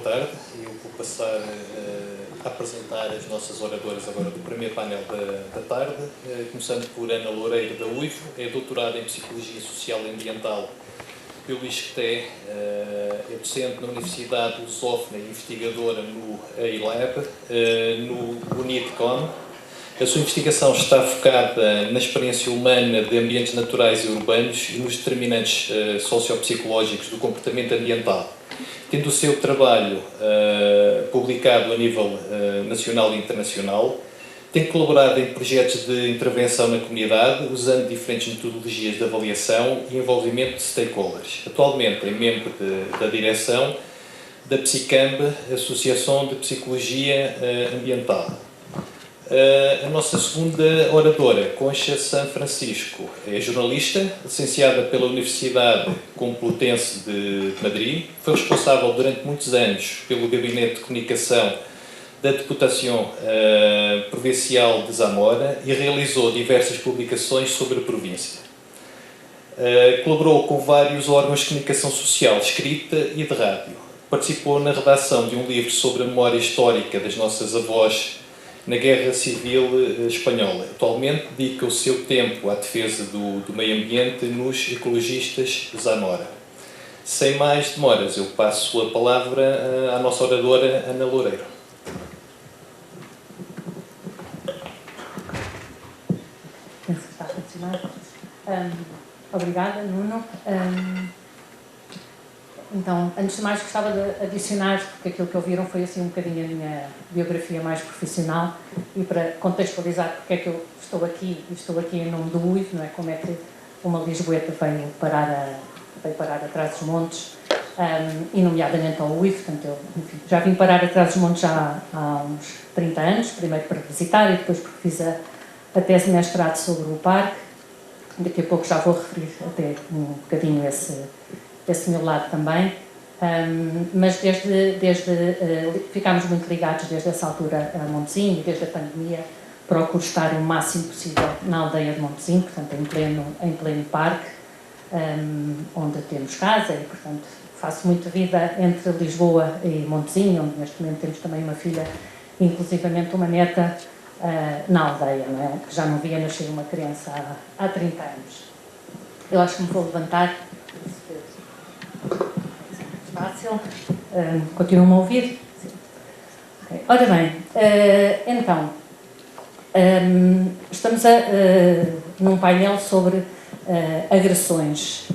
Boa tarde, eu vou passar a apresentar as nossas oradoras agora do primeiro painel da tarde, começando por Ana Loureiro da UIF, é doutorada em Psicologia Social e Ambiental pelo ISCTE, é docente na Universidade Lusófona e investigadora no AILAB, no UNITCOM. A sua investigação está focada na experiência humana de ambientes naturais e urbanos e nos determinantes sociopsicológicos do comportamento ambiental, tendo o seu trabalho publicado a nível nacional e internacional. Tem colaborado em projetos de intervenção na comunidade, usando diferentes metodologias de avaliação e envolvimento de stakeholders. Atualmente é membro da direção da PSICAMB, Associação de Psicologia Ambiental. A nossa segunda oradora, Concha San Francisco, é jornalista, licenciada pela Universidade Complutense de Madrid, foi responsável durante muitos anos pelo Gabinete de Comunicação da Deputação Provincial de Zamora e realizou diversas publicações sobre a província. Colaborou com vários órgãos de comunicação social, escrita e de rádio. Participou na redação de um livro sobre a memória histórica das nossas avós na Guerra Civil Espanhola. Atualmente dedica o seu tempo à defesa do meio ambiente nos ecologistas de Zamora. Sem mais demoras, eu passo a palavra à nossa oradora Ana Loureiro. Está a funcionar. Obrigada, Nuno. Então, antes de mais, gostava de adicionar, porque aquilo que ouviram foi assim um bocadinho a minha biografia mais profissional e para contextualizar porque é que eu estou aqui e estou aqui em nome do UIF, não é? Como é que uma lisboeta veio parar atrás dos montes, e nomeadamente ao UIF. Portanto, eu, enfim, já vim parar atrás dos montes já há uns 30 anos, primeiro para visitar e depois porque fiz a tese de mestrado sobre o parque. Daqui a pouco já vou referir até um bocadinho esse meu lado também, mas ficámos muito ligados desde essa altura a Montezinho, desde a pandemia, procuro estar o máximo possível na aldeia de Montezinho, portanto em pleno parque, onde temos casa e, portanto, faço muita vida entre Lisboa e Montezinho, onde neste momento temos também uma filha, inclusivamente uma neta, na aldeia, não é? Que já não via nascer uma criança há 30 anos. Eu acho que me vou levantar. Fácil. Continuam a ouvir? Sim. Okay. Ora bem, então, estamos num painel sobre agressões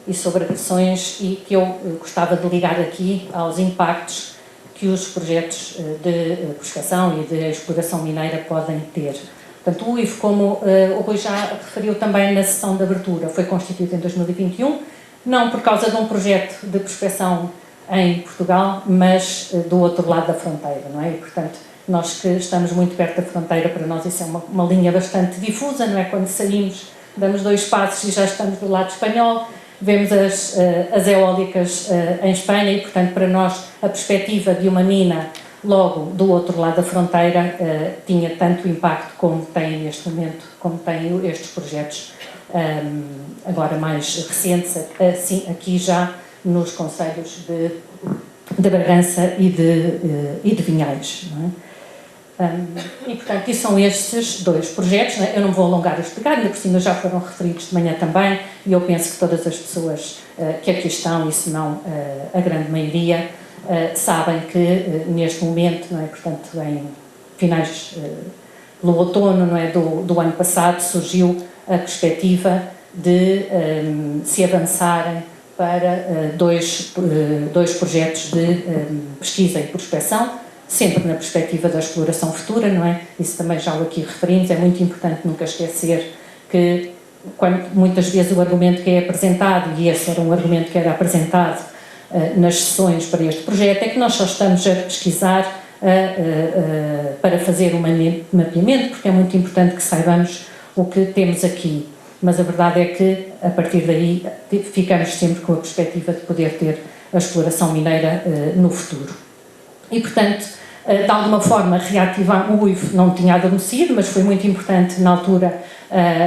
e sobre agressões e que eu gostava de ligar aqui aos impactos que os projetos de prospecção e de exploração mineira podem ter. Portanto, o UIF, como o Rui já referiu também na sessão de abertura, foi constituído em 2021, não por causa de um projeto de prospecção em Portugal, mas do outro lado da fronteira, não é? E, portanto, nós que estamos muito perto da fronteira, para nós isso é uma linha bastante difusa, não é? Quando saímos, damos 2 passos e já estamos do lado espanhol, vemos as eólicas em Espanha e, portanto, para nós a perspectiva de uma mina logo do outro lado da fronteira tinha tanto impacto como tem neste momento, como tem estes projetos agora mais recentes, assim, aqui já nos concelhos de Bragança e de Vinhais, não é? E, portanto, e são estes 2 projetos, não é? Eu não vou alongar a explicar, ainda por cima já foram referidos de manhã também, e eu penso que todas as pessoas que aqui estão, e se não a grande maioria, sabem que neste momento, não é? Portanto, em finais do outono, não é? do ano passado, surgiu a perspectiva de se avançarem para dois projetos de pesquisa e prospecção, sempre na perspectiva da exploração futura, não é? Isso também já o aqui referimos, é muito importante nunca esquecer que muitas vezes o argumento que é apresentado, e esse era um argumento que era apresentado nas sessões para este projeto, é que nós só estamos a pesquisar para fazer um mapeamento, porque é muito importante que saibamos o que temos aqui. Mas a verdade é que, a partir daí, ficamos sempre com a perspectiva de poder ter a exploração mineira no futuro. E, portanto, de alguma forma, reativar o UIF não tinha adormecido, mas foi muito importante na altura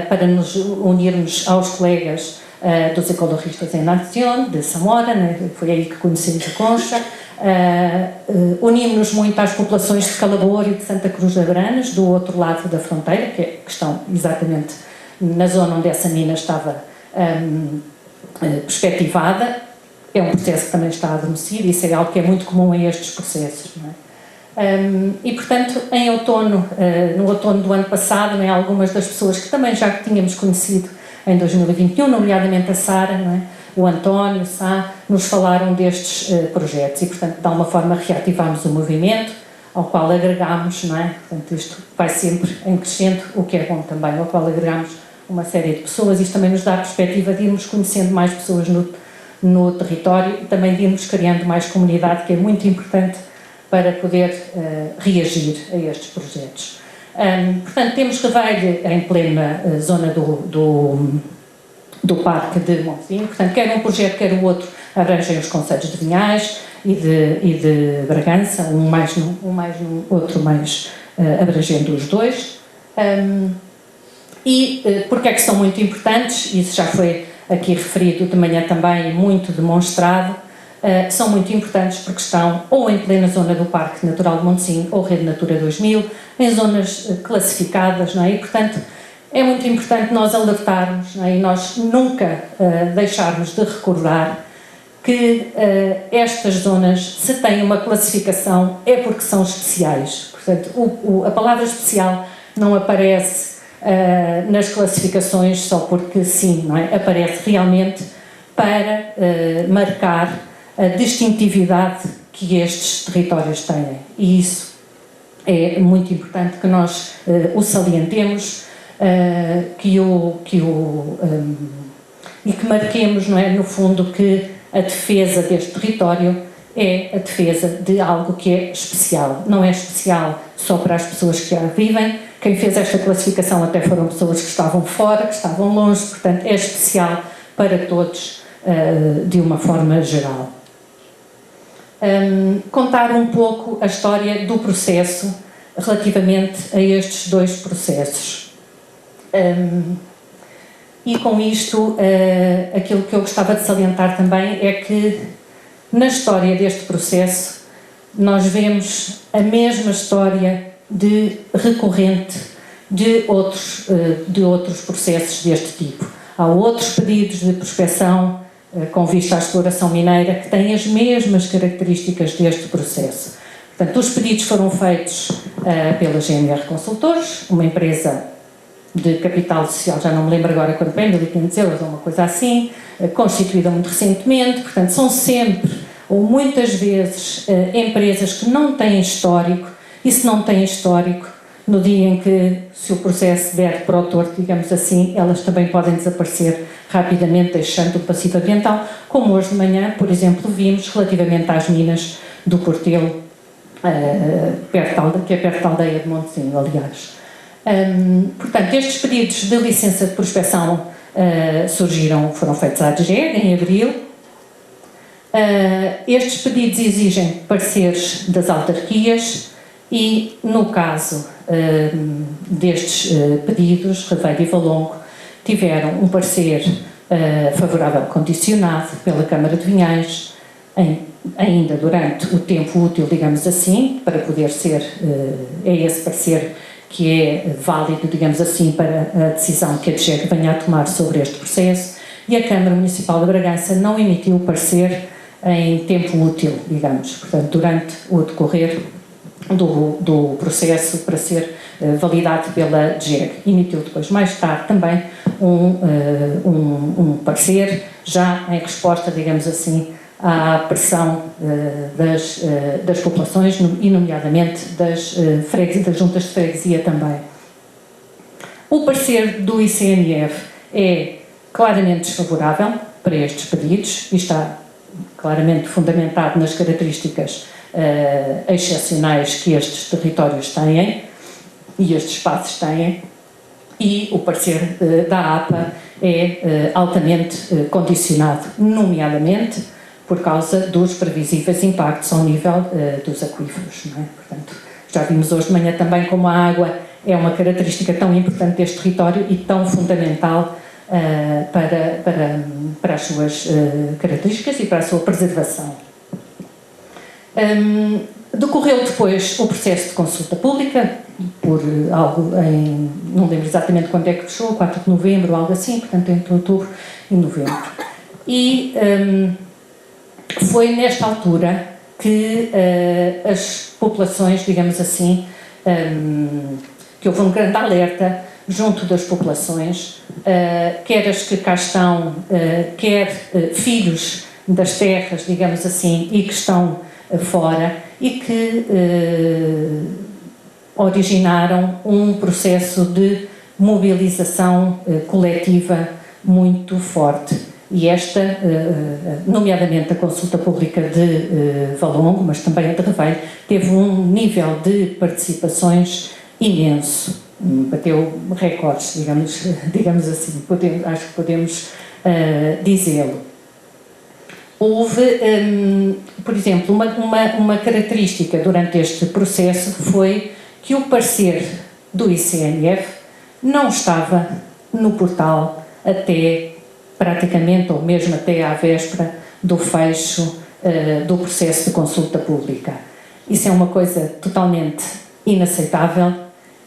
para nos unirmos aos colegas dos ecologistas em Nación, de Zamora, né? Foi aí que conhecemos a Concha, Unimos-nos muito às populações de Calabor e de Santa Cruz de Abranas, do outro lado da fronteira, que estão exatamente na zona onde essa mina estava perspectivada. É um processo que também está adormecido, isso é algo que é muito comum em estes processos, não é? E, portanto, em outono, no outono do ano passado, não é, algumas das pessoas que também já tínhamos conhecido em 2021, nomeadamente a Sara, não é, o António, Sá, nos falaram destes projetos e, portanto, de alguma forma reativámos o movimento, ao qual agregámos, não é? Portanto, isto vai sempre em crescente, o que é bom também, ao qual agregámos uma série de pessoas. Isto também nos dá a perspectiva de irmos conhecendo mais pessoas no território e também de irmos criando mais comunidade, que é muito importante para poder reagir a estes projetos. Portanto, temos Revelho em plena zona do Parque de Monfim, portanto, quer um projeto, quer o outro, abrangem os concelhos de Vinhais e de Bragança, um mais num, outro mais abrangendo os dois. Porque é que são muito importantes, isso já foi aqui referido de manhã também e muito demonstrado, são muito importantes porque estão ou em plena zona do Parque Natural de Montesim ou Rede Natura 2000, em zonas classificadas, não é? E, portanto, é muito importante nós alertarmos, não é? E nós nunca deixarmos de recordar que estas zonas, se têm uma classificação, é porque são especiais. Portanto, a palavra especial não aparece nas classificações só porque sim, não é? Aparece realmente para marcar a distintividade que estes territórios têm. E isso é muito importante que nós o salientemos e que marquemos, não é, no fundo, que a defesa deste território é a defesa de algo que é especial. Não é especial só para as pessoas que já vivem. Quem fez esta classificação até foram pessoas que estavam fora, que estavam longe, portanto é especial para todos de uma forma geral. Contar um pouco a história do processo relativamente a estes dois processos. E com isto, aquilo que eu gostava de salientar também é que na história deste processo nós vemos a mesma história recorrente de outros processos deste tipo. Há outros pedidos de prospecção com vista à exploração mineira que têm as mesmas características deste processo. Portanto, os pedidos foram feitos pela GNR Consultores, uma empresa de capital social, já não me lembro agora quanto é, 1.500 euros ou uma coisa assim, constituída muito recentemente. Portanto, são sempre, ou muitas vezes, empresas que não têm histórico, e se não têm histórico, no dia em que, se o processo der para o torto, digamos assim, elas também podem desaparecer rapidamente, deixando o passivo ambiental, como hoje de manhã, por exemplo, vimos relativamente às minas do Cortelo, que é perto da aldeia de Montezinho, aliás. Portanto, estes pedidos de licença de prospecção foram feitos à DGEG em abril. Estes pedidos exigem pareceres das autarquias e, no caso destes pedidos, Revelho e Valongo tiveram um parecer favorável condicionado pela Câmara de Vinhais, ainda durante o tempo útil, digamos assim, para poder ser, é esse parecer que é válido, digamos assim, para a decisão que a DGEG venha a tomar sobre este processo, e a Câmara Municipal de Bragança não emitiu o parecer em tempo útil, digamos, portanto, durante o decorrer do processo para ser validado pela DGEG. Emitiu depois, mais tarde, também um parecer, já em resposta, digamos assim, à pressão das populações e, nomeadamente, das juntas de freguesia também. O parecer do ICNF é claramente desfavorável para estes pedidos e está claramente fundamentado nas características excepcionais que estes territórios têm e estes espaços têm, e o parecer da APA é altamente condicionado, nomeadamente por causa dos previsíveis impactos ao nível dos aquíferos, não é? Portanto, já vimos hoje de manhã também como a água é uma característica tão importante deste território e tão fundamental para as suas características e para a sua preservação. Decorreu depois o processo de consulta pública, por algo não lembro exatamente quando é que fechou, 4 de novembro, algo assim, portanto entre outubro e novembro. E foi nesta altura que as populações, digamos assim, que houve um grande alerta junto das populações, quer as que cá estão, quer filhos das terras, digamos assim, e que estão fora, e que originaram um processo de mobilização coletiva muito forte. E esta, nomeadamente a consulta pública de Valongo, mas também a de Reveiro, teve um nível de participações imenso, bateu recordes, digamos assim, acho que podemos dizê-lo. Houve, por exemplo, uma característica durante este processo foi que o parecer do ICNF não estava no portal até praticamente, ou mesmo até à véspera do fecho do processo de consulta pública. Isso é uma coisa totalmente inaceitável,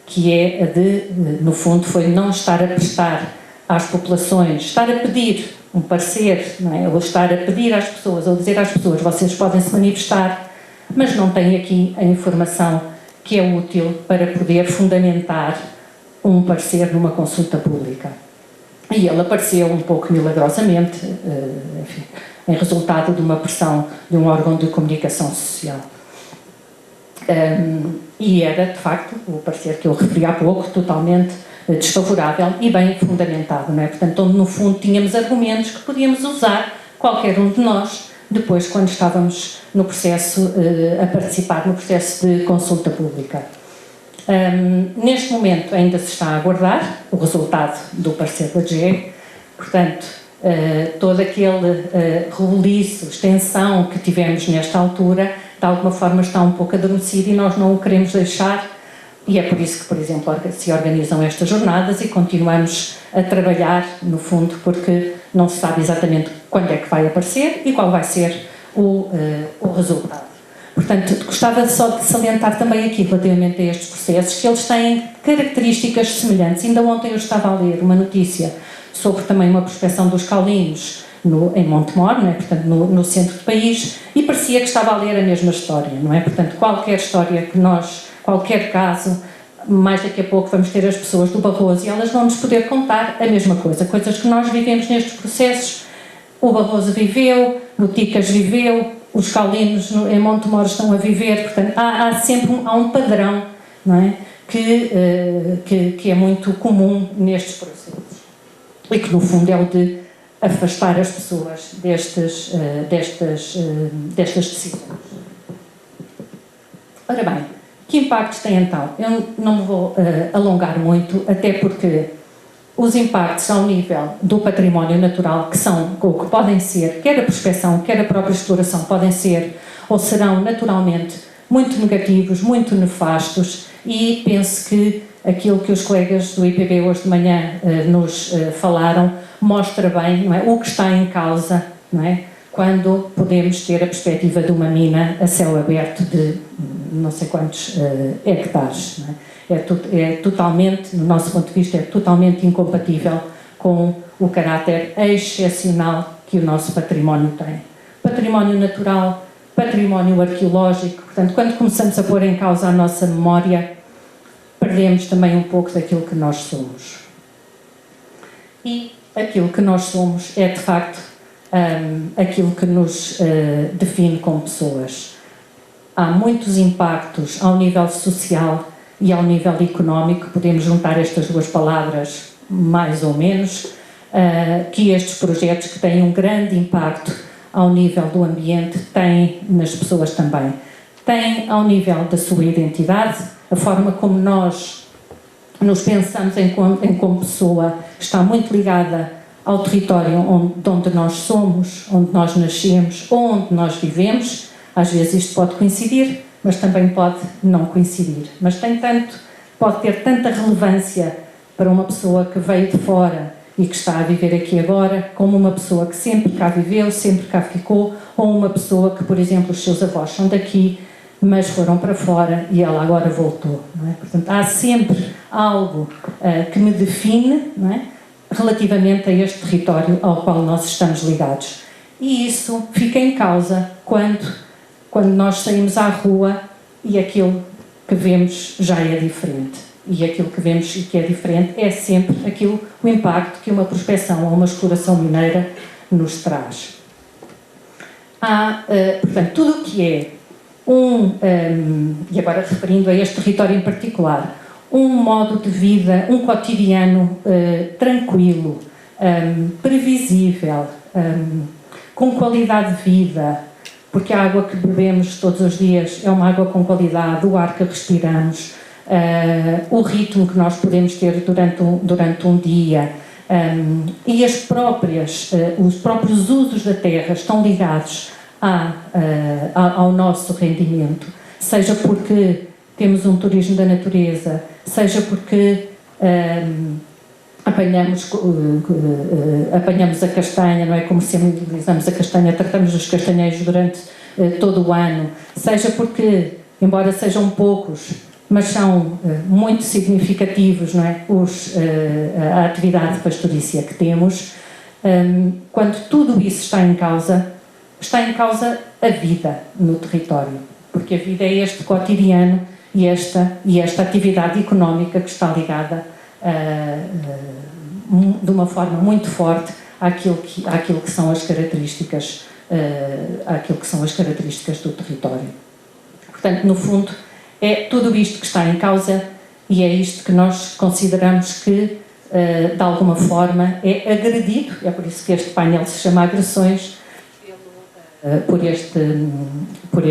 que é a de, no fundo, foi não estar a prestar às populações, estar a pedir um parecer, não é? Ou estar a pedir às pessoas, ou dizer às pessoas, vocês podem se manifestar, mas não têm aqui a informação que é útil para poder fundamentar um parecer numa consulta pública. E ele apareceu um pouco milagrosamente, enfim, em resultado de uma pressão de um órgão de comunicação social. E era, de facto, o parecer que eu referi há pouco, totalmente desfavorável e bem fundamentado, não é? Portanto, onde no fundo tínhamos argumentos que podíamos usar, qualquer um de nós, depois quando estávamos no processo, a participar no processo de consulta pública. Neste momento ainda se está a aguardar o resultado do parecer da DGE, portanto, todo aquele rebuliço, extensão que tivemos nesta altura, de alguma forma está um pouco adormecido e nós não o queremos deixar, e é por isso que, por exemplo, se organizam estas jornadas e continuamos a trabalhar, no fundo, porque não se sabe exatamente quando é que vai aparecer e qual vai ser o resultado. Portanto, gostava só de salientar também aqui, relativamente a estes processos, que eles têm características semelhantes. Ainda ontem eu estava a ler uma notícia sobre também uma prospecção dos caulinos em Montemor, não é? Portanto, no centro do país, e parecia que estava a ler a mesma história, não é? Portanto, qualquer história que qualquer caso, mais daqui a pouco vamos ter as pessoas do Barroso e elas vão-nos poder contar a mesma coisa, coisas que nós vivemos nestes processos. O Barroso viveu, o Ticas viveu, os caulinos em Montemor estão a viver, portanto, há sempre um padrão, não é? Que é muito comum nestes processos e que, no fundo, é o de afastar as pessoas destas decisões. Ora bem, que impactos tem então? Eu não me vou alongar muito, até porque os impactos ao nível do património natural, que são, ou que podem ser, quer a prospecção, quer a própria exploração, podem ser ou serão naturalmente muito negativos, muito nefastos, e penso que aquilo que os colegas do IPB hoje de manhã nos falaram mostra bem, não é, o que está em causa, não é, quando podemos ter a perspectiva de uma mina a céu aberto de não sei quantos hectares, não é? É totalmente, no nosso ponto de vista, é totalmente incompatível com o caráter excepcional que o nosso património tem. Património natural, património arqueológico, portanto, quando começamos a pôr em causa a nossa memória, perdemos também um pouco daquilo que nós somos. E aquilo que nós somos é, de facto, aquilo que nos define como pessoas. Há muitos impactos ao nível social e ao nível económico, podemos juntar estas duas palavras mais ou menos, que estes projetos que têm um grande impacto ao nível do ambiente têm nas pessoas também. Têm ao nível da sua identidade, a forma como nós nos pensamos como pessoa está muito ligada ao território de onde nós somos, onde nós nascemos, onde nós vivemos. Às vezes isto pode coincidir, mas também pode não coincidir. Mas pode ter tanta relevância para uma pessoa que veio de fora e que está a viver aqui agora, como uma pessoa que sempre cá viveu, sempre cá ficou, ou uma pessoa que, por exemplo, os seus avós são daqui, mas foram para fora e ela agora voltou, não é? Portanto, há sempre algo que me define, não é? Relativamente a este território ao qual nós estamos ligados. E isso fica em causa quando nós saímos à rua e aquilo que vemos já é diferente. E aquilo que vemos e que é diferente é sempre o impacto que uma prospecção ou uma exploração mineira nos traz. Há, portanto, tudo o que é e agora referindo a este território em particular, um modo de vida, um cotidiano tranquilo, previsível, com qualidade de vida, porque a água que bebemos todos os dias é uma água com qualidade, o ar que respiramos, o ritmo que nós podemos ter durante um dia, e os próprios usos da terra estão ligados ao nosso rendimento, seja porque temos um turismo da natureza, seja porque apanhamos a castanha, não é? Comercializamos a castanha, tratamos os castanheiros durante todo o ano, seja porque, embora sejam poucos, mas são muito significativos, não é? A atividade pastorícia que temos, quando tudo isso está em causa a vida no território, porque a vida é este cotidiano e esta atividade económica que está ligada de uma forma muito forte àquilo que são as características do território. Portanto, no fundo, é tudo isto que está em causa e é isto que nós consideramos que, de alguma forma, é agredido, é por isso que este painel se chama Agressões, por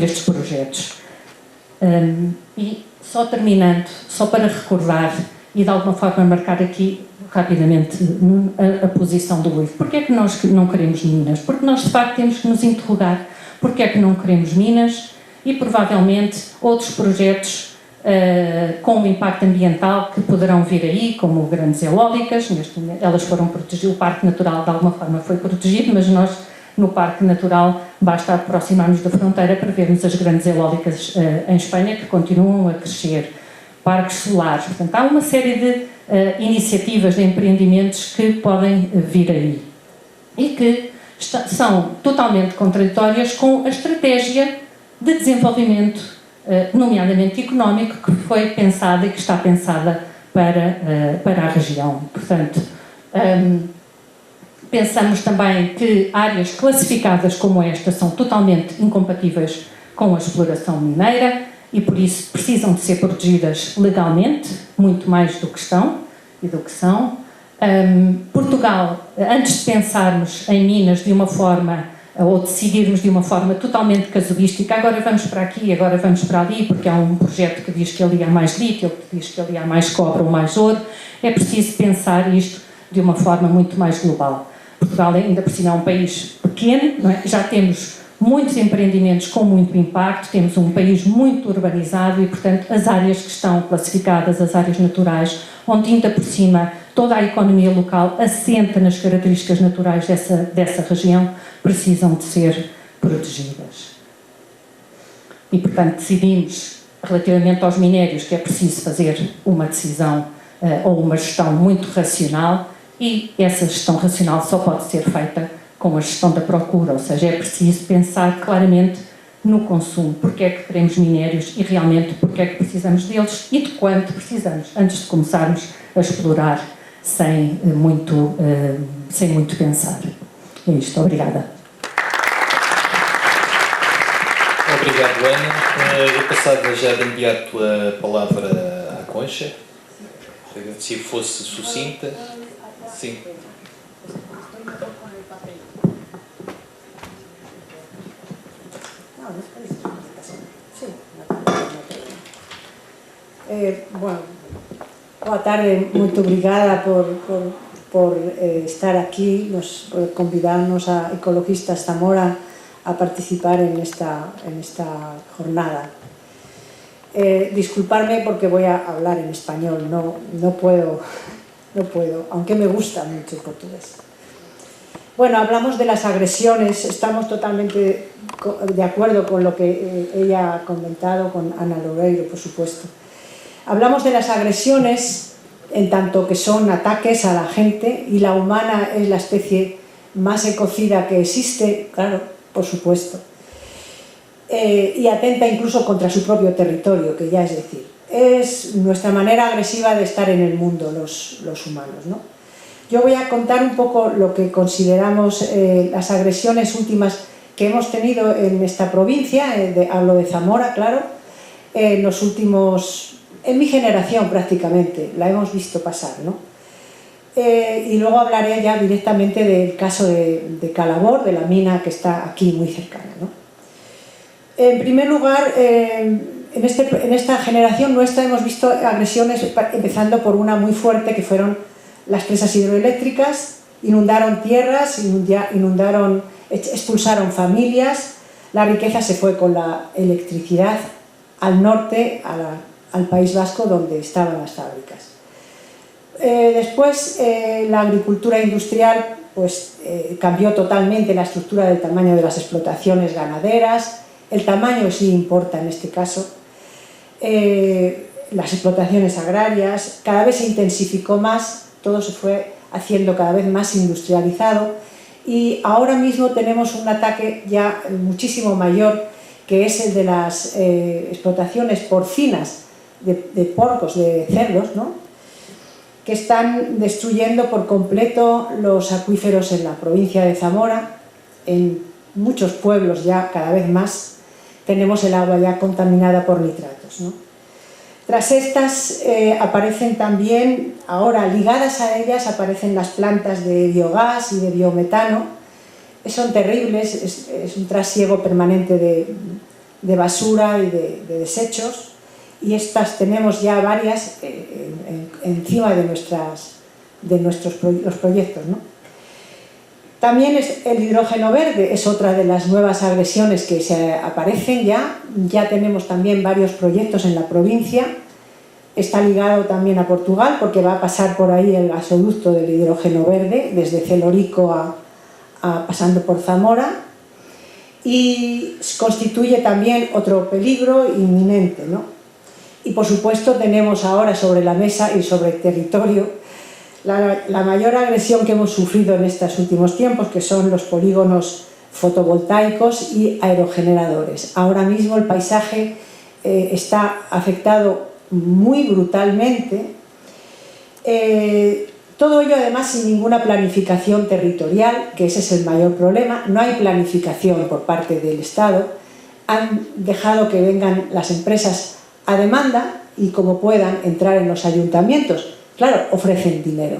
estes projetos. E só terminando, só para recordar e de alguma forma marcar aqui rapidamente a posição do UIF. Porquê é que nós não queremos minas? Porque nós de facto temos que nos interrogar porquê é que não queremos minas e provavelmente outros projetos com um impacto ambiental que poderão vir aí, como grandes eólicas. Neste momento, elas foram protegidas, o Parque Natural de alguma forma foi protegido, mas nós no Parque Natural basta aproximar-nos da fronteira para vermos as grandes eólicas em Espanha que continuam a crescer, parques solares. Portanto, há uma série de iniciativas, de empreendimentos que podem vir aí e que são totalmente contraditórias com a estratégia de desenvolvimento, nomeadamente económico, que foi pensada e que está pensada para a região. Portanto, pensamos também que áreas classificadas como esta são totalmente incompatíveis com a exploração mineira e, por isso, precisam de ser protegidas legalmente, muito mais do que estão e do que são. Portugal, antes de pensarmos em minas de uma forma, ou decidirmos de uma forma totalmente casuística, agora vamos para aqui, agora vamos para ali, porque há um projeto que diz que ali há mais lítio, que diz que ali há mais cobre ou mais ouro, é preciso pensar isto de uma forma muito mais global. Portugal ainda por cima é um país pequeno, não é? Já temos muitos empreendimentos com muito impacto, temos um país muito urbanizado e, portanto, as áreas que estão classificadas, as áreas naturais, onde ainda por cima toda a economia local assenta nas características naturais dessa região, precisam de ser protegidas. E, portanto, decidimos, relativamente aos minérios, que é preciso fazer uma decisão ou uma gestão muito racional, e essa gestão racional só pode ser feita com a gestão da procura, ou seja, é preciso pensar claramente no consumo, porque é que queremos minérios e realmente porque é que precisamos deles e de quanto precisamos, antes de começarmos a explorar sem muito pensar. É isto, obrigada. Obrigado, Ana. Eu passava já de imediato a palavra à Concha. Se fosse sucinta. Sim. Bueno, boa tarde, moito obrigada por estar aquí, por convidarnos a Ecologistas Zamora a participar en esta jornada. Disculparme porque voy a hablar en español, no puedo, aunque me gusta mucho el portugués. Bueno, hablamos de las agresiones, estamos totalmente de acuerdo con lo que ella ha comentado, con Ana Loureiro, por supuesto. Hablamos de las agresiones en tanto que son ataques a la gente, y la humana es la especie más ecocida que existe, claro, por supuesto. Y atenta incluso contra su propio territorio, que ya es decir, es nuestra manera agresiva de estar en el mundo, los humanos, ¿no? Yo voy a contar un poco lo que consideramos las agresiones últimas que hemos tenido en esta provincia, hablo de Zamora, claro, en los últimos, en mi generación prácticamente, la hemos visto pasar, ¿no? Y luego hablaré ya directamente del caso de Calabor, de la mina que está aquí muy cercana, ¿no? En primer lugar, en esta generación nuestra hemos visto agresiones, empezando por una muy fuerte que fueron las presas hidroeléctricas. Inundaron tierras, expulsaron familias, la riqueza se fue con la electricidad al norte, al País Vasco, donde estaban las fábricas. Después la agricultura industrial pues, cambió totalmente la estructura del tamaño de las explotaciones ganaderas. El tamaño sí importa en este caso. Las explotaciones agrarias, cada vez se intensificó más, todo se fue haciendo cada vez más industrializado, y ahora mismo tenemos un ataque ya muchísimo mayor, que es el de las explotaciones porcinas de porcos, de cerdos, ¿no? Que están destruyendo por completo los acuíferos en la provincia de Zamora. En muchos pueblos ya cada vez más tenemos el agua ya contaminada por nitratos, ¿no? Tras estas aparecen también, ahora ligadas a ellas, aparecen las plantas de biogás y de biometano. Son terribles, es un trasiego permanente de basura y de desechos, y estas tenemos ya varias encima de los proyectos, ¿no? También el hidrógeno verde es otra de las nuevas agresiones que se aparecen ya. Ya tenemos también varios proyectos en la provincia. Está ligado también a Portugal, porque va a pasar por ahí el gasoducto del hidrógeno verde, desde Celorico pasando por Zamora, y constituye también otro peligro inminente, ¿no? Y por supuesto tenemos ahora sobre la mesa y sobre el territorio la mayor agresión que hemos sufrido en estos últimos tiempos, que son los polígonos fotovoltaicos y aerogeneradores. Ahora mismo el paisaje está afectado muy brutalmente, todo ello además sin ninguna planificación territorial, que ese es el mayor problema. No hay planificación por parte del Estado, han dejado que vengan las empresas a demanda y como puedan entrar en los ayuntamientos. Claro, ofrecen dinero.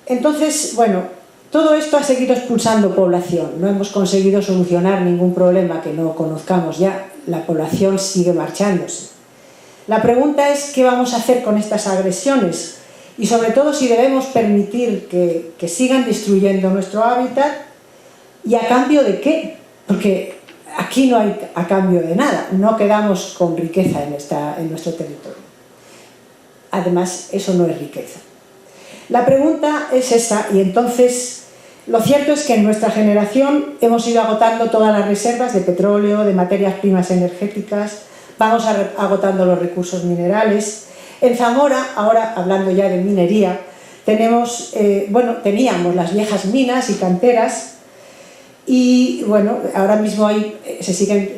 Entonces, bueno, todo esto ha seguido expulsando población. No hemos conseguido solucionar ningún problema que no conozcamos ya. La población sigue marchándose. La pregunta es qué vamos a hacer con estas agresiones, y sobre todo si debemos permitir que sigan destruyendo nuestro hábitat, y a cambio de qué, porque aquí no hay a cambio de nada, no quedamos con riqueza en nuestro territorio. Además, eso no es riqueza. La pregunta es esa, y entonces lo cierto es que en nuestra generación hemos ido agotando todas las reservas de petróleo, de materias primas energéticas, vamos agotando los recursos minerales. En Zamora, ahora hablando ya de minería, teníamos las viejas minas y canteras, y bueno, ahora mismo se siguen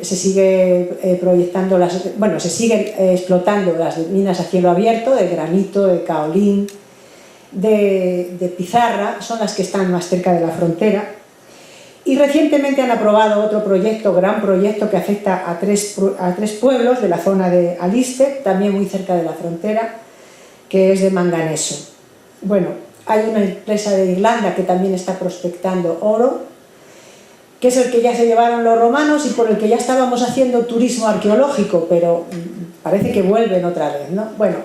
explotando las minas a cielo abierto, de granito, de caolín, de pizarra, son las que están más cerca de la frontera. Y recientemente han aprobado otro proyecto, gran proyecto, que afecta a tres pueblos de la zona de Aliste, también muy cerca de la frontera, que es de manganeso. Bueno, hay una empresa de Irlanda que también está prospectando oro, que es el que ya se llevaron los romanos y por el que ya estábamos haciendo turismo arqueológico, pero parece que vuelven otra vez, ¿no? Bueno,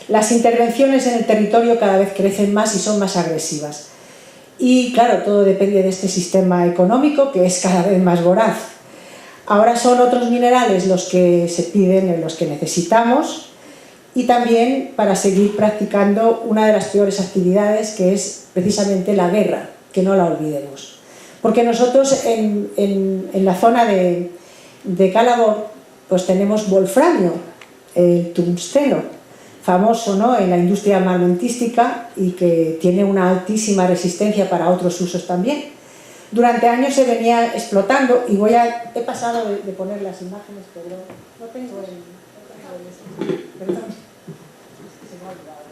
las intervenciones en el territorio cada vez crecen más y son más agresivas. Y claro, todo depende de este sistema económico que es cada vez más voraz. Ahora son otros minerales los que se piden, los que necesitamos, y también para seguir practicando una de las peores actividades, que es precisamente la guerra, que no la olvidemos. Porque nosotros en la zona de Calabor pues tenemos wolframio, el tungsteno, famoso, ¿no?, en la industria armamentística y que tiene una altísima resistencia para otros usos también. Durante años se venía explotando y he pasado de poner las imágenes, pero no tengo perdón, se me ha olvidado.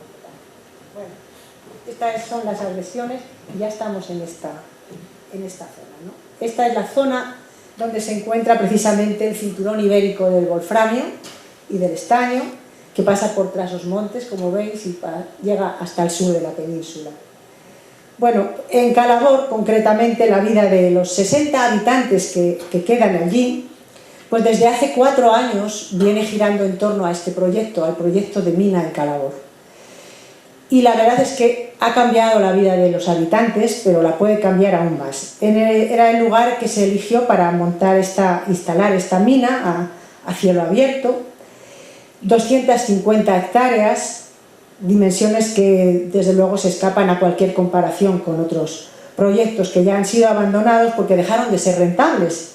Bueno, estas son las agresiones y ya estamos en esta zona, ¿no? Esta es la zona donde se encuentra precisamente el cinturón ibérico del wolframio y del estaño, que pasa por Trasosmontes, como veis, y llega hasta el sur de la península. Bueno, en Calabor, concretamente, la vida de los 60 habitantes que quedan allí, pues desde hace 4 años viene girando en torno a este proyecto, al proyecto de mina en Calabor. Y la verdad es que ha cambiado la vida de los habitantes, pero la puede cambiar aún más. Era el lugar que se eligió para instalar esta mina a cielo abierto, 250 hectáreas, dimensiones que desde luego se escapan a cualquier comparación con otros proyectos que ya han sido abandonados porque dejaron de ser rentables.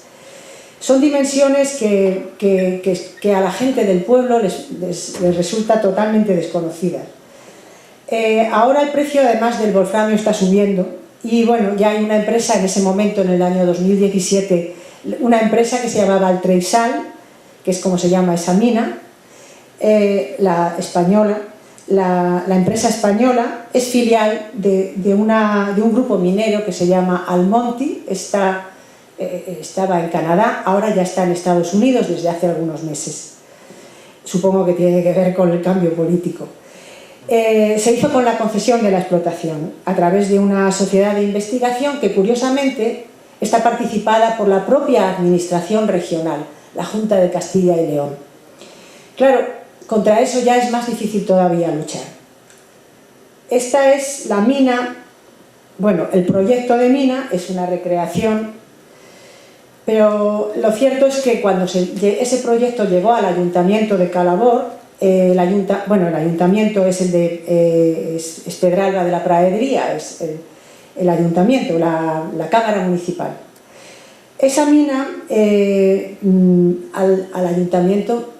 Son dimensiones que a la gente del pueblo les resulta totalmente desconocida. Ahora el precio además del wolframio está subiendo y bueno, ya hay una empresa en ese momento, en el año 2017, una empresa que se llamaba Altreisal, que es como se llama esa mina, la española. La empresa española es filial de un grupo minero que se llama Almonty, estaba en Canadá, ahora ya está en Estados Unidos desde hace algunos meses. Supongo que tiene que ver con el cambio político. Se hizo con la concesión de la explotación a través de una sociedad de investigación que curiosamente está participada por la propia administración regional, la Junta de Castilla y León. Claro, contra eso ya es más difícil todavía luchar. Esta es la mina, bueno, el proyecto de mina es una recreación, pero lo cierto es que cuando ese proyecto llegó al Ayuntamiento de Calabor, el Ayuntamiento es el de es Pedralba de la Pradería, es el Ayuntamiento, la Cámara Municipal. Esa mina al Ayuntamiento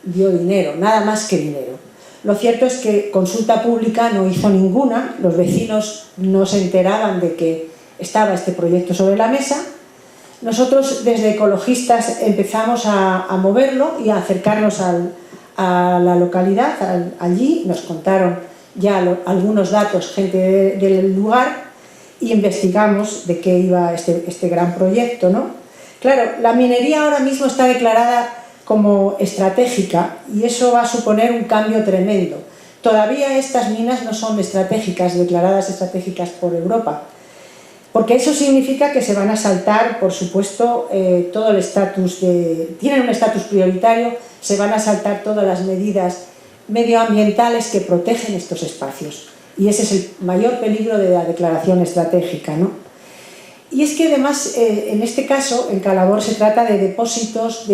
dio dinero, nada más que dinero. Lo cierto es que consulta pública no hizo ninguna, los vecinos no se enteraban de que estaba este proyecto sobre la mesa. Nosotros desde ecologistas empezamos a moverlo y a acercarnos a la localidad, allí nos contaron ya algunos datos, gente del lugar, y investigamos de qué iba este gran proyecto, ¿no? Claro, la minería ahora mismo está declarada como estratégica y eso va a suponer un cambio tremendo. Todavía estas minas no son estratégicas, declaradas estratégicas por Europa, porque eso significa que se van a saltar, por supuesto, todo el estatus tienen un estatus prioritario, se van a saltar todas las medidas medioambientales que protegen estos espacios. Y ese es el mayor peligro de la declaración estratégica, ¿no? Y es que además, en este caso, en Calabor se trata de depósitos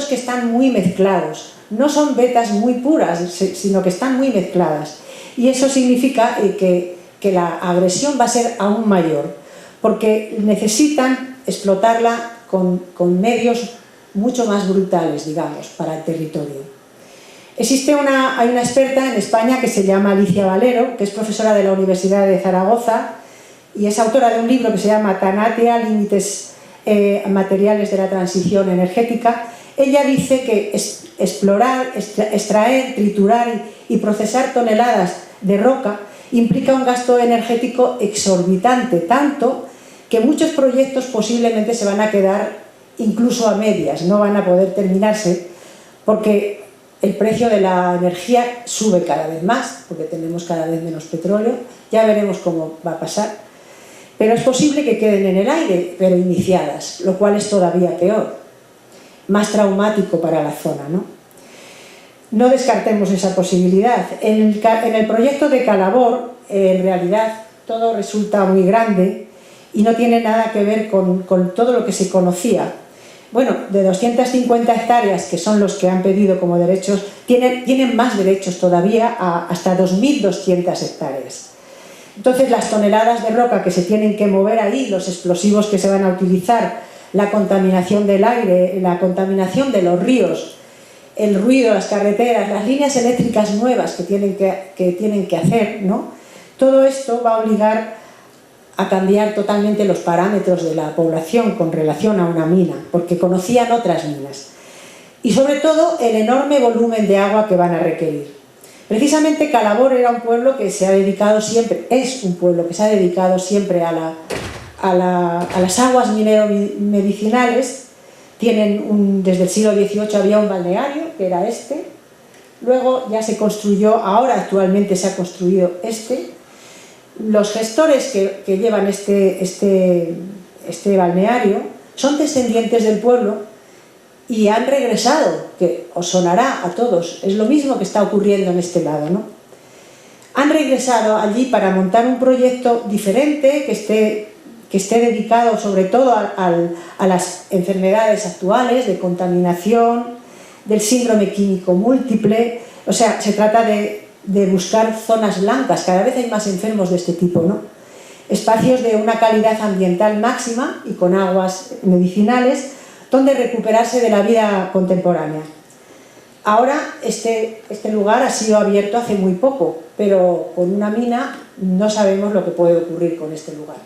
que están muy mezclados. No son vetas muy puras, sino que están muy mezcladas. Y eso significa que la agresión va a ser aún mayor, porque necesitan explotarla con medios mucho más brutales, digamos, para el territorio. Hay una experta en España que se llama Alicia Valero, que es profesora de la Universidad de Zaragoza y es autora de un libro que se llama Tanatea, límites materiales de la transición energética. Ella dice que explorar, extraer, triturar y procesar toneladas de roca implica un gasto energético exorbitante, tanto que muchos proyectos posiblemente se van a quedar incluso a medias, no van a poder terminarse porque el precio de la energía sube cada vez más, porque tenemos cada vez menos petróleo, ya veremos cómo va a pasar, pero es posible que queden en el aire, pero iniciadas, lo cual es todavía peor, más traumático para la zona, ¿no? No descartemos esa posibilidad. En el proyecto de Calabor, en realidad, todo resulta muy grande y no tiene nada que ver con todo lo que se conocía. Bueno, de 250 hectáreas, que son los que han pedido como derechos, tienen más derechos todavía hasta 2.200 hectáreas. Entonces las toneladas de roca que se tienen que mover ahí, los explosivos que se van a utilizar, la contaminación del aire, la contaminación de los ríos, el ruido, las carreteras, las líneas eléctricas nuevas que tienen que hacer, ¿no? Todo esto va a obligar a cambiar totalmente los parámetros de la población con relación a una mina, porque conocían otras minas. Y sobre todo el enorme volumen de agua que van a requerir. Precisamente Calabor era un pueblo que se ha dedicado siempre, es un pueblo que se ha dedicado siempre a las aguas minero-medicinales. Desde el siglo XVIII había un balneario, que era este. Luego ya se construyó, ahora actualmente se ha construido este. Los gestores que llevan este balneario son descendientes del pueblo y han regresado, que os sonará a todos, es lo mismo que está ocurriendo en este lado, ¿no? Han regresado allí para montar un proyecto diferente que esté dedicado sobre todo a las enfermedades actuales de contaminación, del síndrome químico múltiple. O sea, se trata de buscar zonas blancas, cada vez hay más enfermos de este tipo, ¿no? Espacios de una calidad ambiental máxima y con aguas medicinales, donde recuperarse de la vida contemporánea. Ahora este lugar ha sido abierto hace muy poco, pero con una mina no sabemos lo que puede ocurrir con este lugar.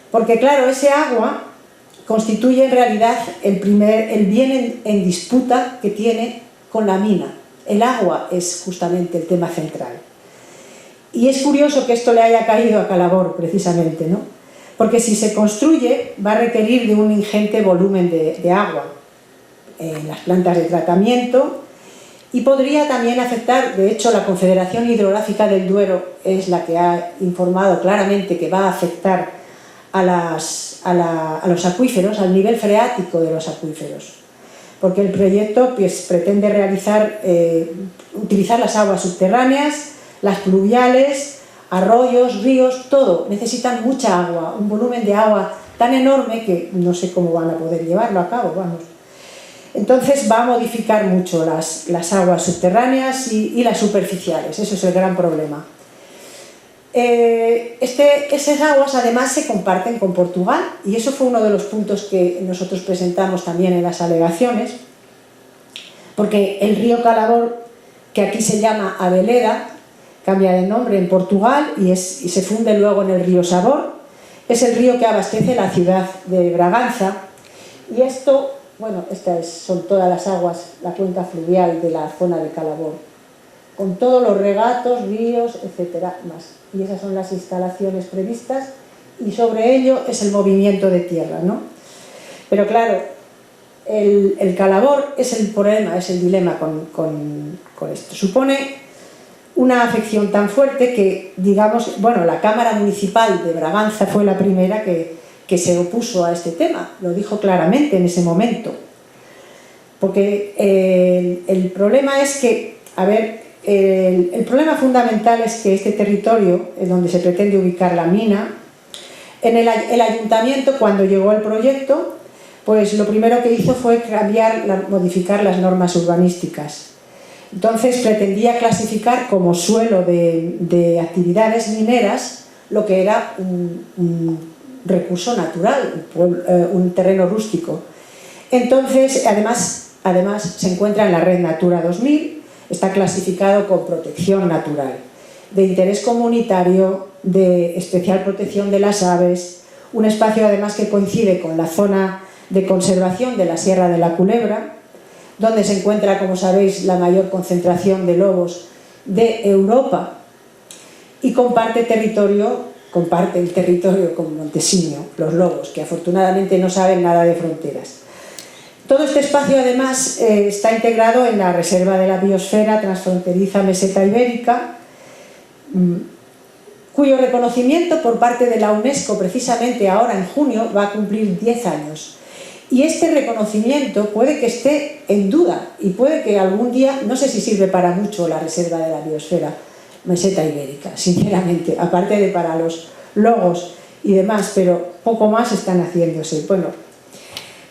Porque claro, ese agua constituye en realidad el bien en disputa que tiene con la mina. El agua es justamente el tema central. Y es curioso que esto le haya caído a Calabor, precisamente, ¿no? Porque si se construye, va a requerir de un ingente volumen de agua en las plantas de tratamiento y podría también afectar, de hecho, la Confederación Hidrográfica del Duero es la que ha informado claramente que va a afectar a los acuíferos, al nivel freático de los acuíferos. Porque el proyecto pues, pretende utilizar las aguas subterráneas, las pluviales, arroyos, ríos, todo. Necesitan mucha agua, un volumen de agua tan enorme que no sé cómo van a poder llevarlo a cabo, vamos. Entonces va a modificar mucho las aguas subterráneas y las superficiales, eso es el gran problema. Esas aguas además se comparten con Portugal y eso fue uno de los puntos que nosotros presentamos también en las alegaciones, porque el río Calabor, que aquí se llama Abeleda, cambia de nombre en Portugal y se funde luego en el río Sabor, es el río que abastece la ciudad de Braganza y esto, bueno, son todas las aguas, la cuenca fluvial de la zona de Calabor, con todos los regatos, ríos, etcétera, más. Y esas son las instalaciones previstas y sobre ello es el movimiento de tierra, ¿no? Pero claro, el Calabor es el problema, es el dilema con esto. Supone una afección tan fuerte que, digamos, bueno, la Cámara Municipal de Braganza fue la primera que se opuso a este tema, lo dijo claramente en ese momento. Porque el problema es que, el problema fundamental es que este territorio, en donde se pretende ubicar la mina, el ayuntamiento, cuando llegó el proyecto, pues lo primero que hizo fue modificar las normas urbanísticas. Entonces pretendía clasificar como suelo de actividades mineras lo que era un recurso natural, un terreno rústico. Entonces, además se encuentra en la red Natura 2000, está clasificado con protección natural, de interés comunitario, de especial protección de las aves, un espacio además que coincide con la zona de conservación de la Sierra de la Culebra, donde se encuentra, como sabéis, la mayor concentración de lobos de Europa y comparte el territorio con Montesinos, los lobos, que afortunadamente no saben nada de fronteras. Todo este espacio además está integrado en la Reserva de la Biosfera Transfronteriza Meseta Ibérica, cuyo reconocimiento por parte de la UNESCO precisamente ahora en junio va a cumplir 10 años. Y este reconocimiento puede que esté en duda y puede que algún día, no sé si sirve para mucho la Reserva de la Biosfera Meseta Ibérica, sinceramente, aparte de para los logos y demás, pero poco más están haciéndose. Bueno,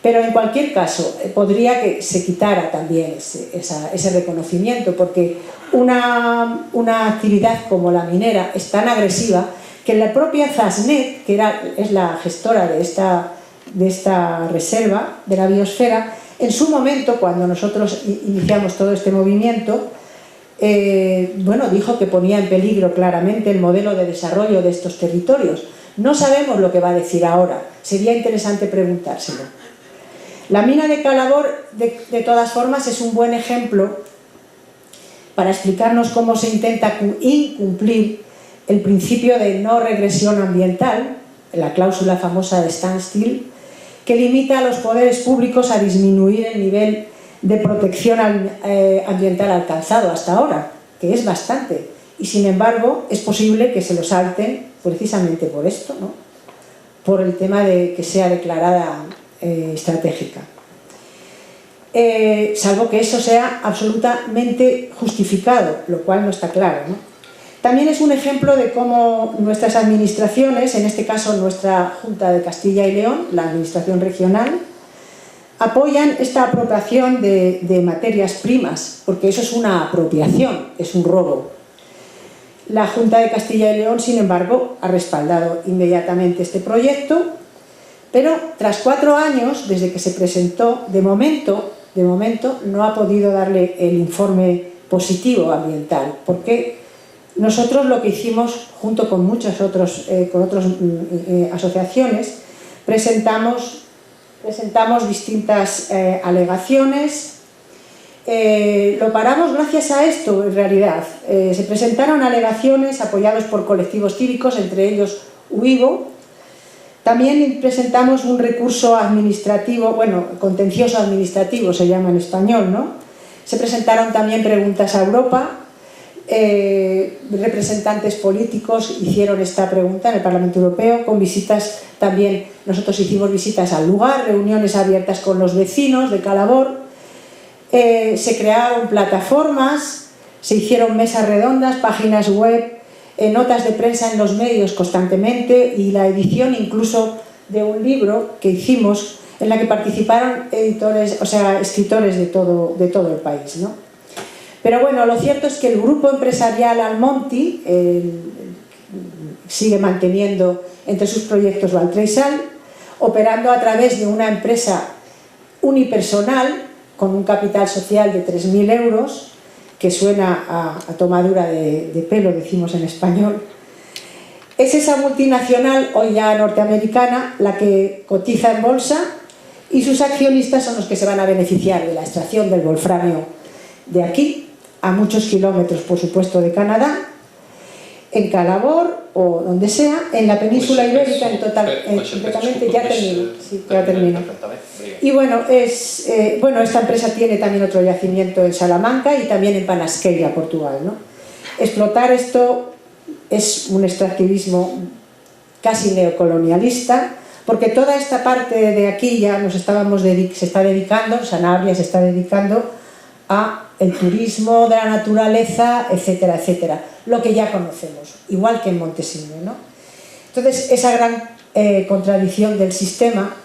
Pero en cualquier caso, podría que se quitara también ese reconocimiento, porque una actividad como la minera es tan agresiva que la propia Zasnet, que es la gestora de esta reserva de la biosfera, en su momento, cuando nosotros iniciamos todo este movimiento, dijo que ponía en peligro claramente el modelo de desarrollo de estos territorios. No sabemos lo que va a decir ahora, sería interesante preguntárselo. La mina de Calabor, de todas formas, es un buen ejemplo para explicarnos cómo se intenta incumplir el principio de no regresión ambiental, la cláusula famosa de standstill, que limita a los poderes públicos a disminuir el nivel de protección ambiental alcanzado hasta ahora, que es bastante, y sin embargo es posible que se lo salten precisamente por esto, ¿no? Por el tema de que sea declarada estratégica. Salvo que eso sea absolutamente justificado, lo cual no está claro, ¿no? También es un ejemplo de cómo nuestras administraciones, en este caso nuestra Junta de Castilla y León, la administración regional, apoyan esta apropiación de materias primas, porque eso es una apropiación, es un robo. La Junta de Castilla y León, sin embargo, ha respaldado inmediatamente este proyecto, pero tras 4 años, desde que se presentó, de momento no ha podido darle el informe positivo ambiental, porque nosotros lo que hicimos, junto con muchas otras asociaciones, presentamos distintas alegaciones. Lo paramos gracias a esto, en realidad. Se presentaron alegaciones apoyados por colectivos cívicos, entre ellos UIVO. También presentamos un recurso administrativo, contencioso administrativo se llama en español, ¿no? Se presentaron también preguntas a Europa. Representantes políticos hicieron esta pregunta en el Parlamento Europeo, con visitas también. Nosotros hicimos visitas al lugar, reuniones abiertas con los vecinos de Calabor. Se crearon plataformas, se hicieron mesas redondas, páginas web, notas de prensa en los medios constantemente, y la edición incluso de un libro que hicimos en la que participaron escritores de todo el país, ¿no? Pero bueno, lo cierto es que el grupo empresarial Almonty sigue manteniendo entre sus proyectos Valtreisal, operando a través de una empresa unipersonal con un capital social de 3.000 euros, que suena a tomadura de pelo, decimos en español. Es esa multinacional, hoy ya norteamericana, la que cotiza en bolsa, y sus accionistas son los que se van a beneficiar de la extracción del wolframio de aquí, a muchos kilómetros, por supuesto, de Canadá, en Calabor o donde sea, en la península ibérica, completamente. Ya termino. Y bueno, esta empresa tiene también otro yacimiento en Salamanca y también en Panasqueira, Portugal, ¿no? Explotar esto es un extractivismo casi neocolonialista, porque toda esta parte de aquí ya se está dedicando, Sanabria se está dedicando a el turismo de la naturaleza, etcétera, etcétera, lo que ya conocemos, igual que en Montesinos, ¿no? Entonces, esa gran contradicción del sistema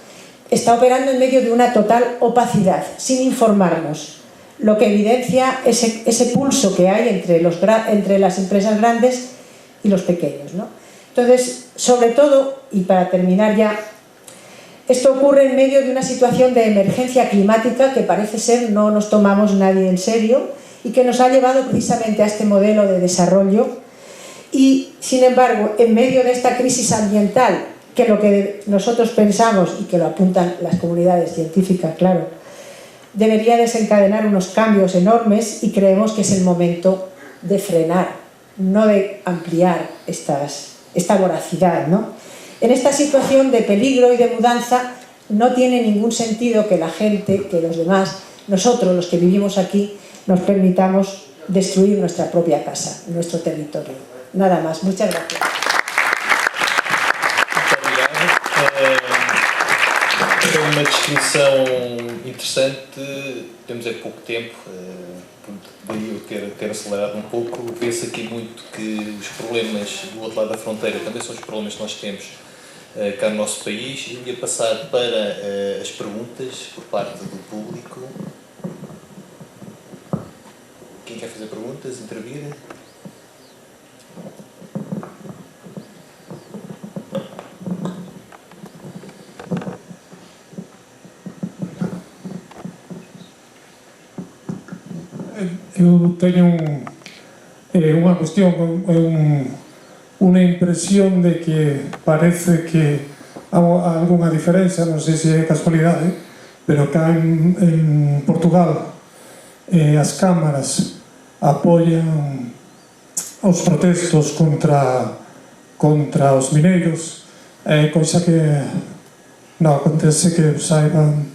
está operando en medio de una total opacidad, sin informarnos, lo que evidencia ese pulso que hay entre las empresas grandes y los pequeños, ¿no? Entonces, sobre todo, y para terminar ya, esto ocurre en medio de una situación de emergencia climática que parece ser no nos tomamos nadie en serio y que nos ha llevado precisamente a este modelo de desarrollo. Y, sin embargo, en medio de esta crisis ambiental, que lo que nosotros pensamos, y que lo apuntan las comunidades científicas, claro, debería desencadenar unos cambios enormes, y creemos que es el momento de frenar, no de ampliar esta voracidad, ¿no? En esta situación de peligro y de mudanza no tiene ningún sentido que la gente, que los demás, nosotros los que vivimos aquí, nos permitamos destruir nuestra propia casa, nuestro territorio. Nada más. Muchas gracias. É uma descrição interessante, temos pouco tempo, daí eu ter acelerado um pouco. Vê-se aqui muito que os problemas do outro lado da fronteira também são os problemas que nós temos cá no nosso país. E ia passar para as perguntas por parte do público. Quem quer fazer perguntas, intervir? Eu tenho unha cuestión, unha impresión de que parece que há algunha diferencia, non sei se é casualidade, pero cá en Portugal as cámaras apoian os protestos contra os mineiros, coisa que non acontece que saiban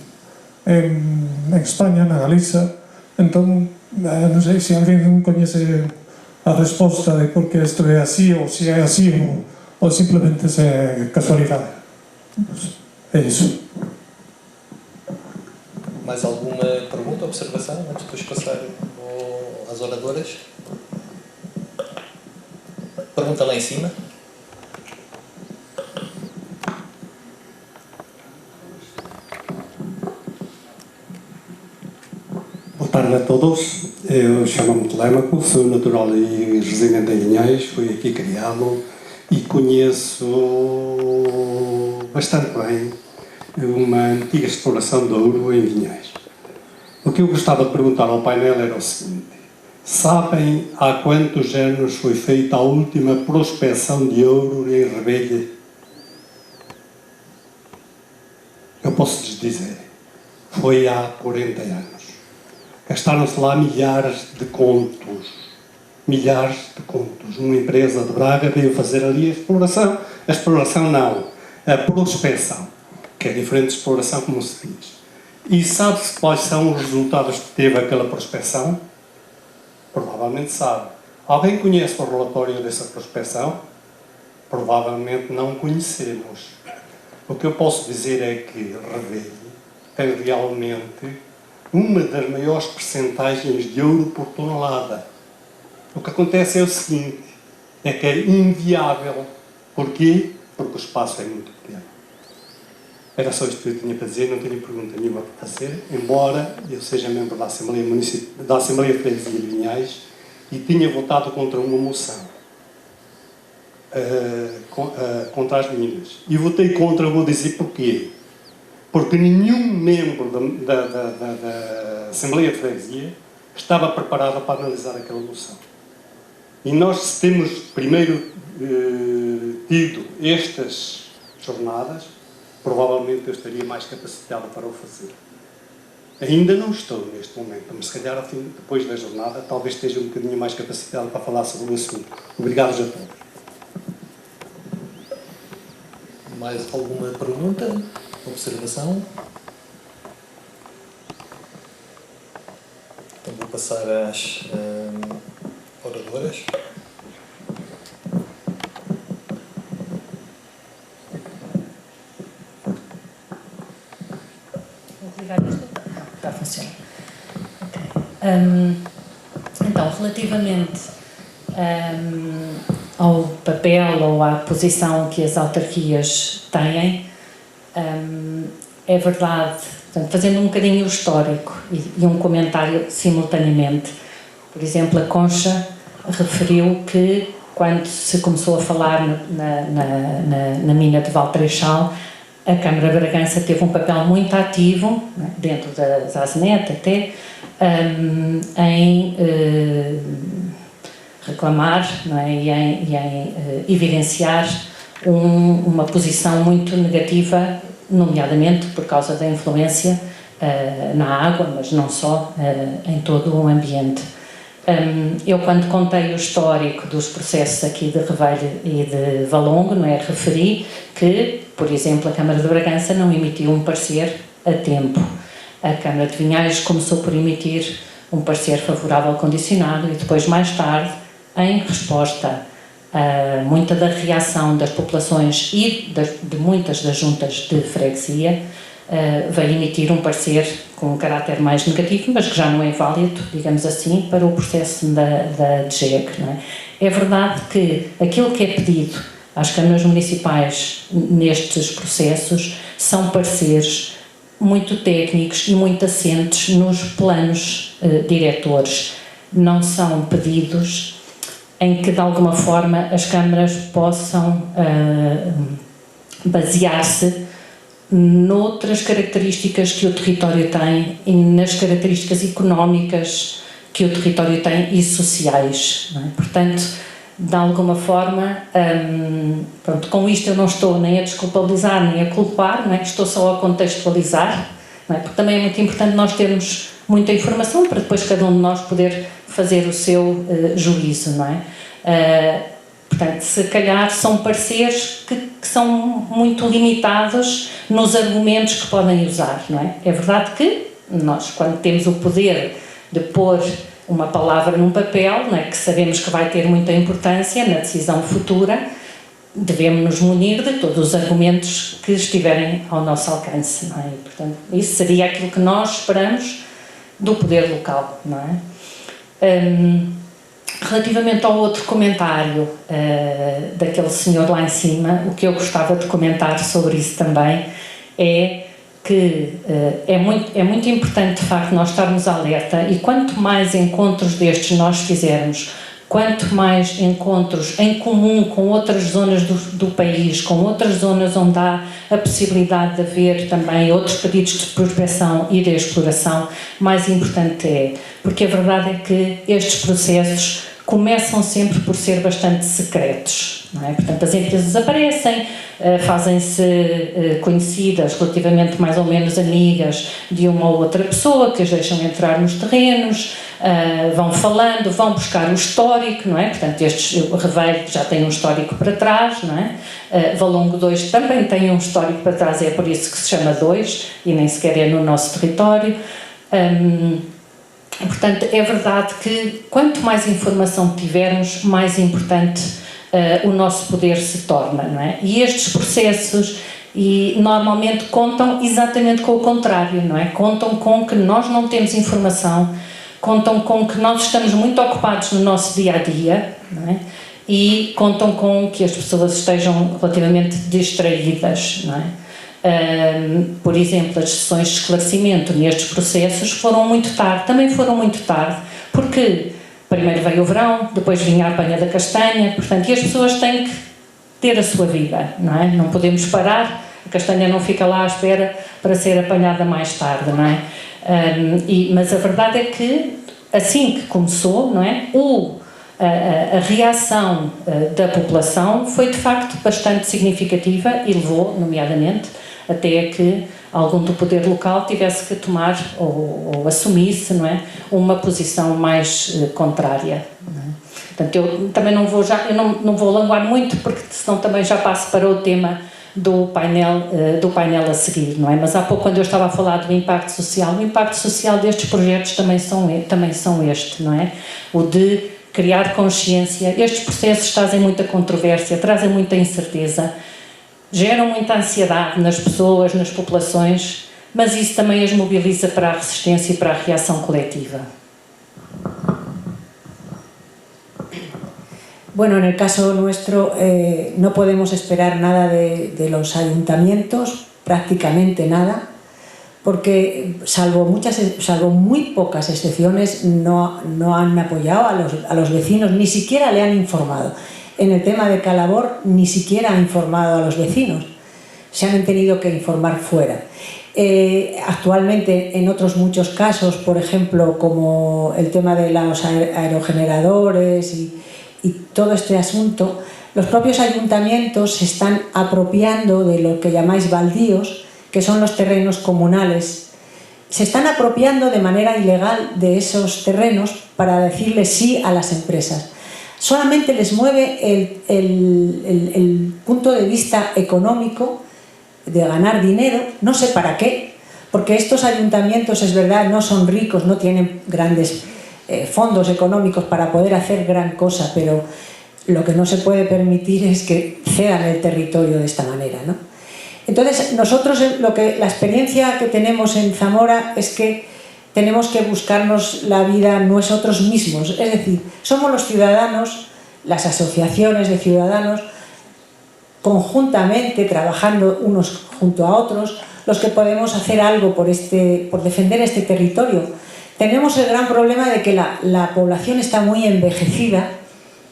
en España, na Galiza. Entón, non sei se alguén coñece a resposta de por que isto é así, ou se é así, ou simplemente se é casualidade. É iso. Mais alguma pergunta, observação, antes de depois passar às oradoras? Pergunta lá em cima. Boa tarde a todos. Eu chamo-me Telêmaco, sou natural e residente em Vinhais, fui aqui criado e conheço bastante bem uma antiga exploração de ouro em Vinhais. O que eu gostava de perguntar ao painel era o seguinte: sabem há quantos anos foi feita a última prospecção de ouro em Rebelha? Eu posso lhes dizer, foi há 40 anos. Gastaram-se lá milhares de contos. Milhares de contos. Uma empresa de Braga veio fazer ali a exploração. A exploração não. A prospecção. Que é diferente de exploração, como se diz. E sabe-se quais são os resultados que teve aquela prospecção? Provavelmente sabe. Alguém conhece o relatório dessa prospecção? Provavelmente não conhecemos. O que eu posso dizer é que Rebelha tem realmente uma das maiores percentagens de ouro por tonelada. O que acontece é o seguinte, é que é inviável. Porquê? Porque o espaço é muito pequeno. Era só isto que eu tinha para dizer, não tenho pergunta nenhuma para fazer, embora eu seja membro da Assembleia de Freguesia de Vinhais e tinha votado contra uma moção contra as minas. E votei contra, vou dizer porquê. Porque nenhum membro da Assembleia de Freguesia estava preparado para analisar aquela moção. E nós temos primeiro tido estas jornadas, provavelmente eu estaria mais capacitado para o fazer. Ainda não estou neste momento, mas se calhar depois da jornada talvez esteja um bocadinho mais capacitado para falar sobre o assunto. Obrigado a todos. Mais alguma pergunta? Observação? Então vou passar às oradoras. Vou ligar isto? Já funciona. Okay. Então, relativamente ao papel ou à posição que as autarquias têm, é verdade, portanto, fazendo um bocadinho o histórico e um comentário simultaneamente. Por exemplo, a Concha referiu que quando se começou a falar na mina de Valtreixal, a Câmara de Bragança teve um papel muito ativo, né, dentro da Zasnet até, em reclamar, não é, e em evidenciar uma posição muito negativa, nomeadamente por causa da influência na água, mas não só, em todo o ambiente. Eu, quando contei o histórico dos processos aqui de Revelho e de Valongo, não é, referi que, por exemplo, a Câmara de Bragança não emitiu um parecer a tempo. A Câmara de Vinhais começou por emitir um parecer favorável condicionado e depois, mais tarde, em resposta a muita da reação das populações e de muitas das juntas de freguesia, veio emitir um parecer com um caráter mais negativo, mas que já não é válido, digamos assim, para o processo da DGEC. Não é? É verdade que aquilo que é pedido às câmaras municipais nestes processos são pareceres muito técnicos e muito assentes nos planos diretores. Não são pedidos em que, de alguma forma, as câmaras possam basear-se noutras características que o território tem e nas características económicas que o território tem e sociais, não é? Portanto, de alguma forma, pronto, com isto eu não estou nem a desculpabilizar nem a culpar, não é? Estou só a contextualizar, não é? Porque também é muito importante nós termos muita informação para depois cada um de nós poder fazer o seu juízo, não é? Portanto, se calhar são pareceres que são muito limitados nos argumentos que podem usar, não é? É verdade que nós, quando temos o poder de pôr uma palavra num papel, não é, que sabemos que vai ter muita importância na decisão futura, devemos nos munir de todos os argumentos que estiverem ao nosso alcance, não é? E, portanto, isso seria aquilo que nós esperamos do poder local, não é? Relativamente ao outro comentário daquele senhor lá em cima, o que eu gostava de comentar sobre isso também é que é muito importante, de facto, nós estarmos alerta, e quanto mais encontros destes nós fizermos, quanto mais encontros em comum com outras zonas do país, com outras zonas onde há a possibilidade de haver também outros pedidos de prospecção e de exploração, mais importante é. Porque a verdade é que estes processos começam sempre por ser bastante secretos, não é? Portanto, as empresas aparecem, fazem-se conhecidas, relativamente mais ou menos amigas de uma ou outra pessoa que as deixam entrar nos terrenos, vão falando, vão buscar o histórico, não é? Portanto, o Reveiro já tem um histórico para trás, não é? Valongo 2 também tem um histórico para trás, é por isso que se chama 2 e nem sequer é no nosso território. Portanto, é verdade que quanto mais informação tivermos, mais importante o nosso poder se torna, não é? E estes processos normalmente contam exatamente com o contrário, não é? Contam com que nós não temos informação, contam com que nós estamos muito ocupados no nosso dia-a-dia, não é? E contam com que as pessoas estejam relativamente distraídas, não é? Por exemplo, as sessões de esclarecimento nestes processos foram muito tarde, também foram muito tarde, porque primeiro veio o verão, depois vinha a apanha da castanha, portanto, e as pessoas têm que ter a sua vida, não é? Não podemos parar, a castanha não fica lá à espera para ser apanhada mais tarde, não é? Mas a verdade é que, assim que começou, não é? A reação da população foi, de facto, bastante significativa e levou, nomeadamente, até que algum do poder local tivesse que tomar ou assumisse, não é, uma posição mais contrária. Não é? Portanto, eu também não vou alongar muito, porque senão também já passo para o tema do painel a seguir, não é? Mas há pouco, quando eu estava a falar do impacto social, o impacto social destes projetos também são este, não é? O de criar consciência. Estes processos trazem muita controvérsia, trazem muita incerteza, geram muita ansiedade nas pessoas, nas populações, mas isso também as mobiliza para a resistência e para a reação coletiva. Bueno, en el caso nuestro no podemos esperar nada de los ayuntamientos, prácticamente nada, porque salvo muy pocas excepciones no han apoyado a los vecinos, ni siquiera le han informado. En el tema de Calabor ni siquiera ha informado a los vecinos, se han tenido que informar fuera. Actualmente en otros muchos casos, por ejemplo, como el tema de los aerogeneradores y todo este asunto, los propios ayuntamientos se están apropiando de lo que llamáis baldíos, que son los terrenos comunales. Se están apropiando de manera ilegal de esos terrenos para decirle sí a las empresas. Solamente les mueve el punto de vista económico, de ganar dinero, no sé para qué, porque estos ayuntamientos, es verdad, no son ricos, no tienen grandes fondos económicos para poder hacer gran cosa, pero lo que no se puede permitir es que cedan el territorio de esta manera, ¿no? Entonces, nosotros la experiencia que tenemos en Zamora es que tenemos que buscarnos la vida nosotros mismos, es decir, somos los ciudadanos, las asociaciones de ciudadanos, conjuntamente, trabajando unos junto a otros, los que podemos hacer algo por defender este territorio. Tenemos el gran problema de que la población está muy envejecida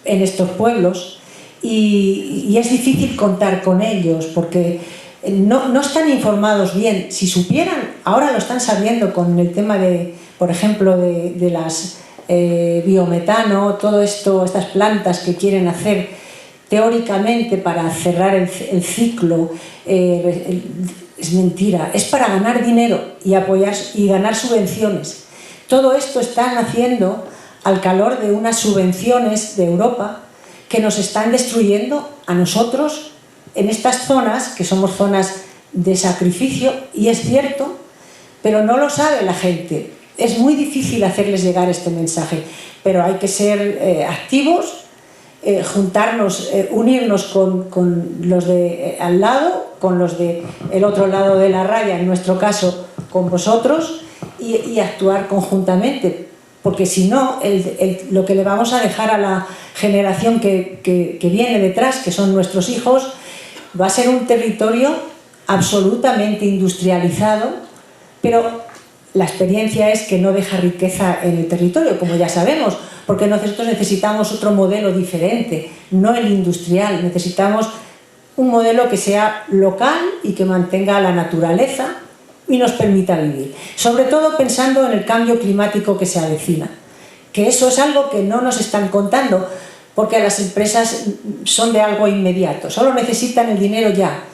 en estos pueblos y es difícil contar con ellos porque no están informados bien. Si supieran, ahora lo están sabiendo con el tema de, por ejemplo, de las biometano, todo esto, estas plantas que quieren hacer teóricamente para cerrar el ciclo, es mentira, es para ganar dinero y apoyar y ganar subvenciones. Todo esto están haciendo al calor de unas subvenciones de Europa que nos están destruyendo a nosotros en estas zonas, que somos zonas de sacrificio, y es cierto, pero no lo sabe la gente. Es muy difícil hacerles llegar este mensaje, pero hay que ser activos, juntarnos, unirnos con los de al lado, con los de el otro lado de la raya, en nuestro caso con vosotros, y actuar conjuntamente, porque si no, lo que le vamos a dejar a la generación que viene detrás, que son nuestros hijos, va a ser un territorio absolutamente industrializado, pero la experiencia es que no deja riqueza en el territorio, como ya sabemos, porque nosotros necesitamos otro modelo diferente, no el industrial. Necesitamos un modelo que sea local y que mantenga la naturaleza y nos permita vivir. Sobre todo pensando en el cambio climático que se avecina, que eso es algo que no nos están contando, porque las empresas son de algo inmediato, solo necesitan el dinero ya.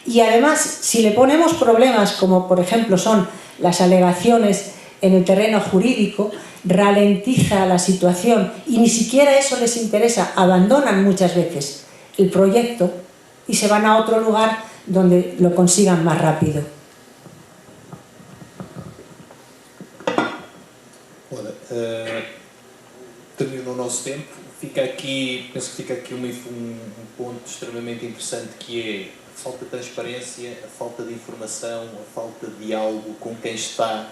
Y además, si le ponemos problemas como por ejemplo son las alegaciones en el terreno jurídico, ralentiza la situación y ni siquiera eso les interesa, abandonan muchas veces el proyecto y se van a otro lugar donde lo consigan más rápido. Olha, termina o nosso tempo. Penso que fica aqui um ponto extremamente interessante, que é a falta de transparência, a falta de informação, a falta de diálogo com quem está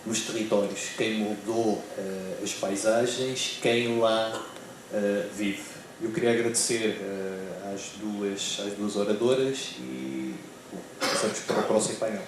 nos territórios, quem moldou as paisagens, quem lá vive. Eu queria agradecer às duas oradoras e passamos para o próximo painel.